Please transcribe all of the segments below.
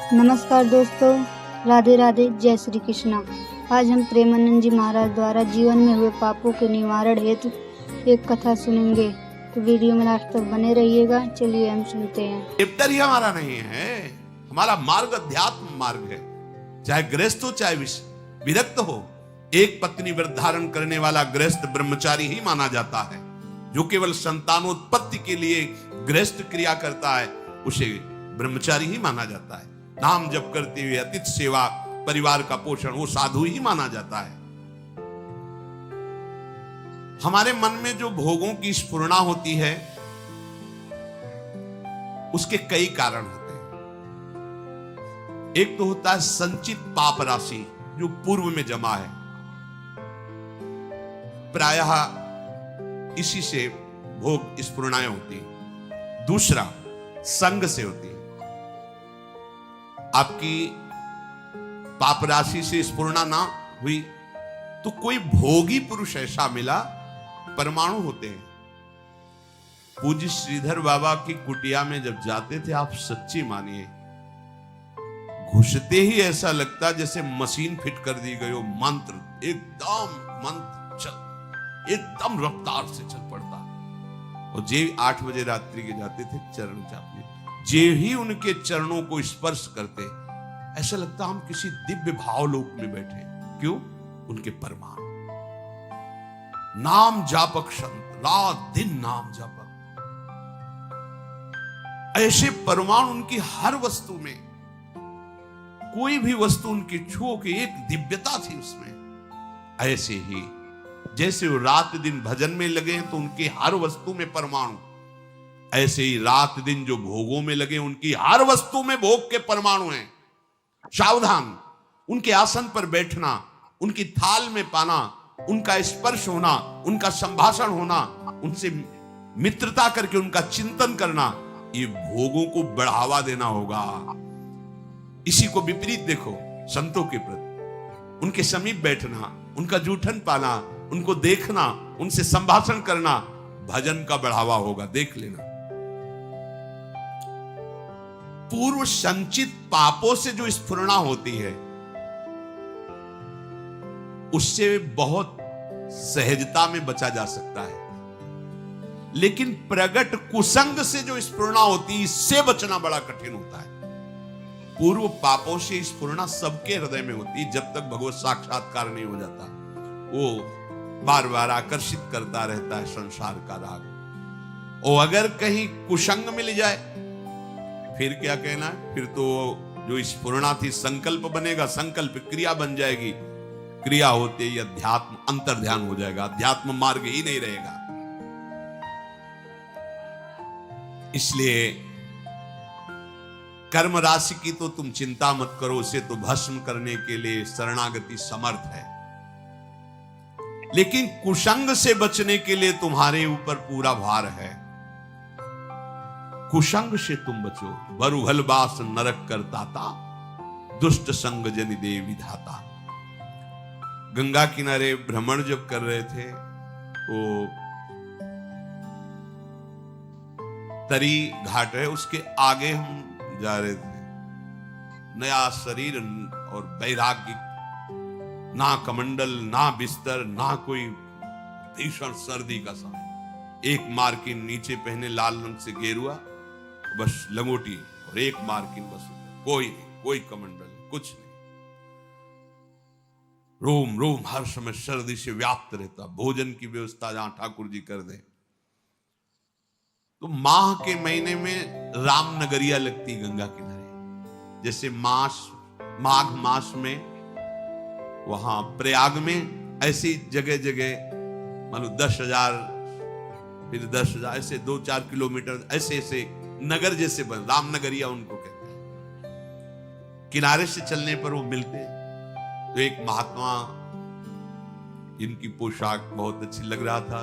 नमस्कार दोस्तों, राधे राधे, जय श्री कृष्णा। आज हम प्रेमानंद जी महाराज द्वारा जीवन में हुए पापों के निवारण हेतु एक कथा सुनेंगे। तो वीडियो में लास्ट तक बने रहिएगा। चलिए हम सुनते हैं। चैप्टर ही हमारा नहीं है, हमारा मार्ग अध्यात्म मार्ग है। चाहे गृहस्थ हो चाहे विरक्त हो, एक पत्नी व्रत धारण करने वाला गृहस्थ ब्रह्मचारी ही माना जाता है। जो केवल संतानोत्पत्ति के लिए गृहस्थ क्रिया करता है उसे ब्रह्मचारी ही माना जाता है। नाम जप करते हुए अतिथि सेवा, परिवार का पोषण, वो साधु ही माना जाता है। हमारे मन में जो भोगों की स्फुरणा होती है उसके कई कारण होते हैं। एक तो होता है संचित पाप राशि जो पूर्व में जमा है, प्रायः इसी से भोग स्फुरणाएं होती हैं। दूसरा संग से होती है। आपकी पाप राशि से स्फुरणा ना हुई तो कोई भोगी पुरुष ऐसा मिला, परमाणु होते हैं। पूज्य श्रीधर बाबा की कुटिया में जब जाते थे, आप सच्ची मानिए, घुसते ही ऐसा लगता जैसे मशीन फिट कर दी गई हो। मंत्र एकदम रफ्तार से चल पड़ता। और जे 8 बजे रात्रि के जाते थे चरण चापने, जे ही उनके चरणों को स्पर्श करते ऐसा लगता हम किसी दिव्य भावलोक में बैठे। क्यों? उनके परमाणु नाम जापक संत, रात दिन नाम जापक, ऐसे परमाणु उनकी हर वस्तु में, कोई भी वस्तु उनकी छुओ के एक दिव्यता थी उसमें। ऐसे ही जैसे वो रात दिन भजन में लगे तो उनकी हर वस्तु में परमाणु, ऐसे ही रात दिन जो भोगों में लगे उनकी हर वस्तु में भोग के परमाणु हैं। सावधान, उनके आसन पर बैठना, उनकी थाल में पाना, उनका स्पर्श होना, उनका संभाषण होना, उनसे मित्रता करके उनका चिंतन करना, ये भोगों को बढ़ावा देना होगा। इसी को विपरीत देखो संतों के प्रति, उनके समीप बैठना, उनका जूठन पाना, उनको देखना, उनसे संभाषण करना, भजन का बढ़ावा होगा। देख लेना। पूर्व संचित पापों से जो स्फुरणा होती है उससे बहुत सहजता में बचा जा सकता है, लेकिन प्रगट कुसंग से जो स्फुरणा होती है इससे बचना बड़ा कठिन होता है। पूर्व पापों से स्फुरणा सबके हृदय में होती है जब तक भगवत साक्षात्कार नहीं हो जाता। वो बार बार आकर्षित करता रहता है संसार का राग। और अगर कहीं कुसंग मिल जाए फिर क्या कहना है? फिर तो जो स्फुरणा थी संकल्प बनेगा, संकल्प क्रिया बन जाएगी, क्रिया होते ही अध्यात्म अंतर्ध्यान हो जाएगा, अध्यात्म मार्ग ही नहीं रहेगा। इसलिए कर्म राशि की तो तुम चिंता मत करो, उसे तो भस्म करने के लिए शरणागति समर्थ है। लेकिन कुसंग से बचने के लिए तुम्हारे ऊपर पूरा भार है। कुसंग से तुम बचो। बरुहल बास नरक करताता, दुष्ट संग जनि दे विधाता। गंगा किनारे भ्रमण जब कर रहे थे तो तरी घाट है, उसके आगे हम जा रहे थे। नया शरीर और वैराग्य, ना कमंडल, ना बिस्तर, ना कोई भीषण सर्दी का समय। एक मार्किन नीचे पहने लाल रंग से गेरुआ, बस लंगोटी, और एक मार्किन बस, कोई नहीं, कोई कमंडल, कुछ नहीं। रोम रोम हर समय सर्दी से व्याप्त रहता। भोजन की व्यवस्था जहां ठाकुर जी कर दे। तो माह के महीने में रामनगरिया लगती गंगा किनारे। जैसे माघ मास में वहां प्रयाग में, ऐसी जगह जगह मानो 10,000, फिर 10,000, ऐसे 2-4 किलोमीटर ऐसे ऐसे नगर जैसे बन, रामनगरिया उनको कहते हैं। किनारे से चलने पर वो मिलते हैं। तो एक महात्मा, जिनकी पोशाक बहुत अच्छी लग रहा था,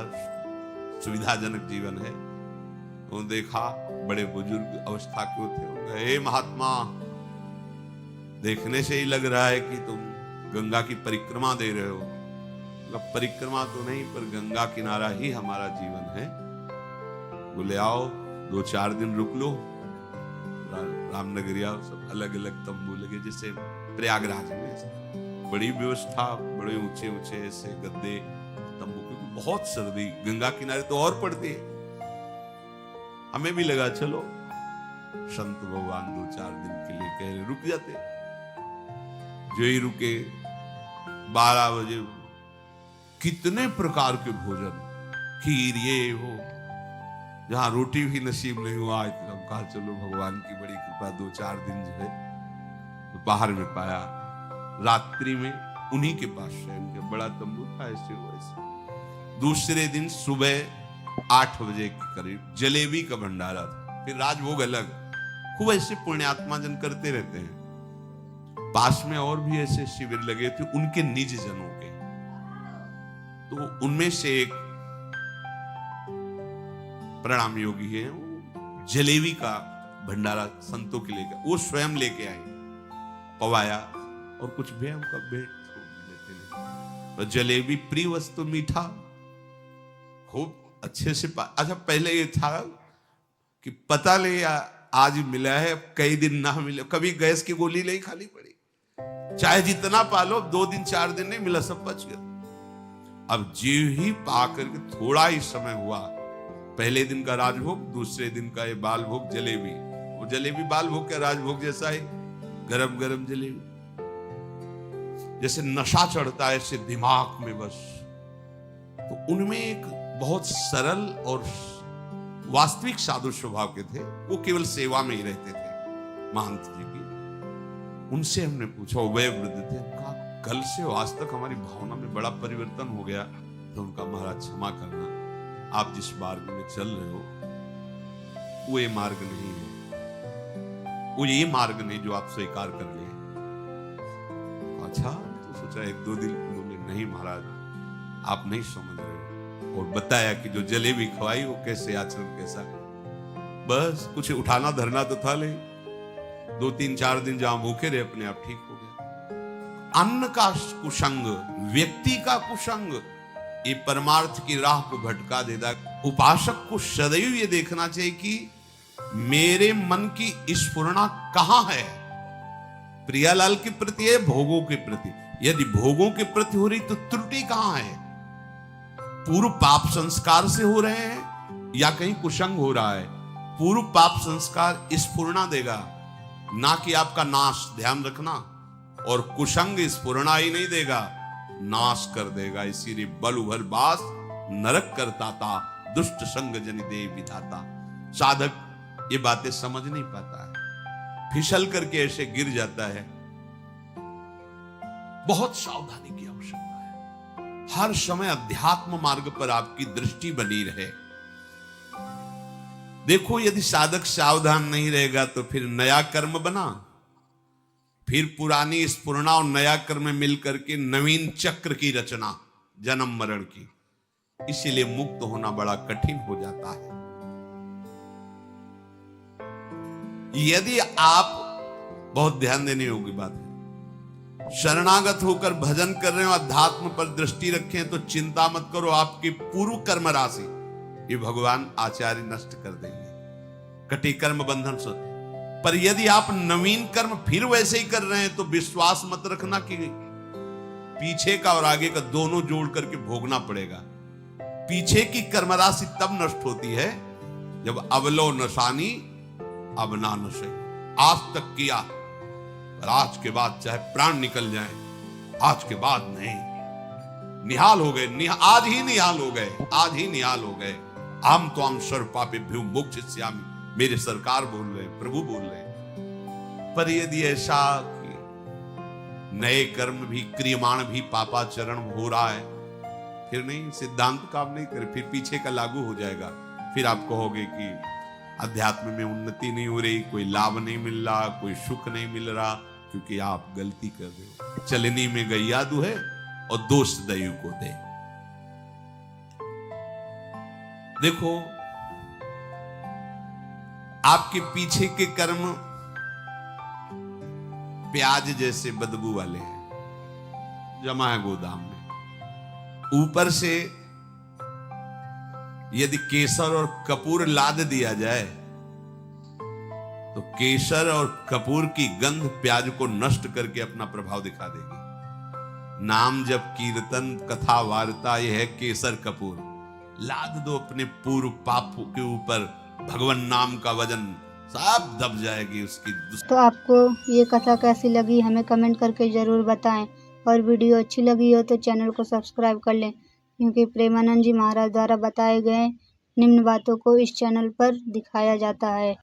सुविधाजनक जीवन है, तो देखा, बड़े बुजुर्ग अवस्था के थे। हे महात्मा, देखने से ही लग रहा है कि तुम गंगा की परिक्रमा दे रहे हो। परिक्रमा तो नहीं, पर गंगा किनारा ही हमारा जीवन है। बोले आओ 2-4 दिन रुक लो। रामनगरिया सब अलग अलग तंबू लगे, जैसे प्रयागराज में बड़ी व्यवस्था, बड़े ऊंचे ऊंचे ऐसे गद्दे तंबू, क्योंकि बहुत सर्दी गंगा किनारे तो और पड़ती है। हमें भी लगा चलो संत भगवान 2-4 दिन के लिए कह रहे, रुक जाते। जो ही रुके 12 बजे कितने प्रकार के भोजन, खीर ये हो, जहां रोटी भी नसीब नहीं हुआ, इतना कहा चलो भगवान की बड़ी कृपा 2-4 दिन जो है दोपहर में पाया। रात्रि में उन्हीं के पास शयन के, बड़ा तंबू था ऐसे वैसे। दूसरे दिन सुबह 8 बजे के करीब जलेबी का भंडारा था, फिर राजभोग अलग। खूब ऐसे पुण्यात्मा जन करते रहते हैं। पास में और भी ऐसे शिविर लगे थे उनके निज जनों के, तो उनमें से एक प्रणाम योगी है, जलेबी का भंडारा संतों के लेकर, वो स्वयं लेके आए, पवाया और कुछ भी हमका भेंट लेते नहीं। तो जलेबी प्रिय वस्तु, मीठा खूब अच्छे से अच्छा पहले ये था कि पता ले आज मिला है, कई दिन ना मिले, कभी गैस की गोली नहीं खानी पड़ी, चाहे जितना पालो 2 दिन 4 दिन नहीं मिला, सब बच गया। अब जीव ही पा करके थोड़ा ही समय हुआ, पहले दिन का राजभोग, दूसरे दिन का ये बाल भोग जलेबी, वो जलेबी बाल भोग का राजभोग जैसा ही गरम गरम जलेबी, जैसे नशा चढ़ता है ऐसे दिमाग में बस। तो उनमें एक बहुत सरल और वास्तविक साधु स्वभाव के थे, वो केवल सेवा में ही रहते थे महंत जी की। उनसे हमने पूछा, वह वृद्ध थे, कहा कल से आज तक हमारी भावना में बड़ा परिवर्तन हो गया। तो उनका महाराज क्षमा करना, आप जिस मार्ग में चल रहे हो वो ये मार्ग नहीं है, वो ये मार्ग नहीं जो आप स्वीकार कर लिए। अच्छा, तो सोचा 1-2 दिन बोले, नहीं महाराज आप नहीं समझ रहे हो, और बताया कि जो जलेबी खवाई वो कैसे आचरण कैसा, बस कुछ उठाना धरना तो था नहीं, 2-3-4 दिन जहां भूखे रहे अपने आप ठीक हो गया। अन्न का कुसंग, व्यक्ति का कुसंग, ये परमार्थ की राह को भटका देता। उपासक को सदैव ये देखना चाहिए कि मेरे मन की स्फुरना कहां है, प्रियालाल के प्रति है, भोगों के प्रति। यदि भोगों के प्रति हो रही तो त्रुटि कहां है, पूर्व पाप संस्कार से हो रहे हैं या कहीं कुसंग हो रहा है। पूर्व पाप संस्कार स्फुरना देगा, ना कि आपका नाश, ध्यान रखना, और कुसंग स्फुरना ही नहीं देगा, नाश कर देगा। इसीलिए बल उभर बास नरक करता था, दुष्ट संग जनि दे विधाता। साधक ये बातें समझ नहीं पाता है, फिसल करके ऐसे गिर जाता है। बहुत सावधानी की आवश्यकता है, हर समय अध्यात्म मार्ग पर आपकी दृष्टि बनी रहे। देखो, यदि साधक सावधान नहीं रहेगा तो फिर नया कर्म बना, फिर पुरानी स्फुरना और नया कर्म मिलकर के नवीन चक्र की रचना, जन्म मरण की। इसीलिए मुक्त होना बड़ा कठिन हो जाता है। यदि आप, बहुत ध्यान देने योग्य बात है, शरणागत होकर भजन कर रहे हो, अध्यात्म पर दृष्टि रखें, तो चिंता मत करो, आपकी पूर्व कर्म राशि ये भगवान आचार्य नष्ट कर देंगे, कटी कर्म बंधन से। पर यदि आप नवीन कर्म फिर वैसे ही कर रहे हैं तो विश्वास मत रखना कि पीछे का और आगे का दोनों जोड़ करके भोगना पड़ेगा। पीछे की कर्म राशि तब नष्ट होती है जब अवलो नशानी अब ना नशे। आज तक किया, पर आज के बाद चाहे प्राण निकल जाए, आज के बाद नहीं। निहाल हो गए, आज ही निहाल हो गए, आज ही निहाल हो गए। आम तो आम सर्व पापेभ्यो मोक्षयिष्यामि, मेरे सरकार बोल रहे, प्रभु बोल रहे। पर यदि ऐसा कि नए कर्म भी क्रियमाण भी पापाचरण हो रहा है, फिर नहीं, सिद्धांत काम नहीं करे, फिर पीछे का लागू हो जाएगा। फिर आप कहोगे कि अध्यात्म में उन्नति नहीं हो रही, कोई लाभ नहीं मिल रहा, कोई सुख नहीं मिल रहा, क्योंकि आप गलती कर रहे हो। चलनी में गैया दुहे और दोष दयु को दे। देखो, आपके पीछे के कर्म प्याज जैसे बदबू वाले हैं, जमा है गोदाम में। ऊपर से यदि केसर और कपूर लाद दिया जाए तो केसर और कपूर की गंध प्याज को नष्ट करके अपना प्रभाव दिखा देगी। नाम जब कीर्तन कथा वार्ता, यह है केसर कपूर। लाद दो अपने पूर्व पाप के ऊपर, भगवान नाम का वजन सब दब जाएगी उसकी। तो आपको ये कथा कैसी लगी हमें कमेंट करके ज़रूर बताएं, और वीडियो अच्छी लगी हो तो चैनल को सब्सक्राइब कर लें, क्योंकि प्रेमानंद जी महाराज द्वारा बताए गए निम्न बातों को इस चैनल पर दिखाया जाता है।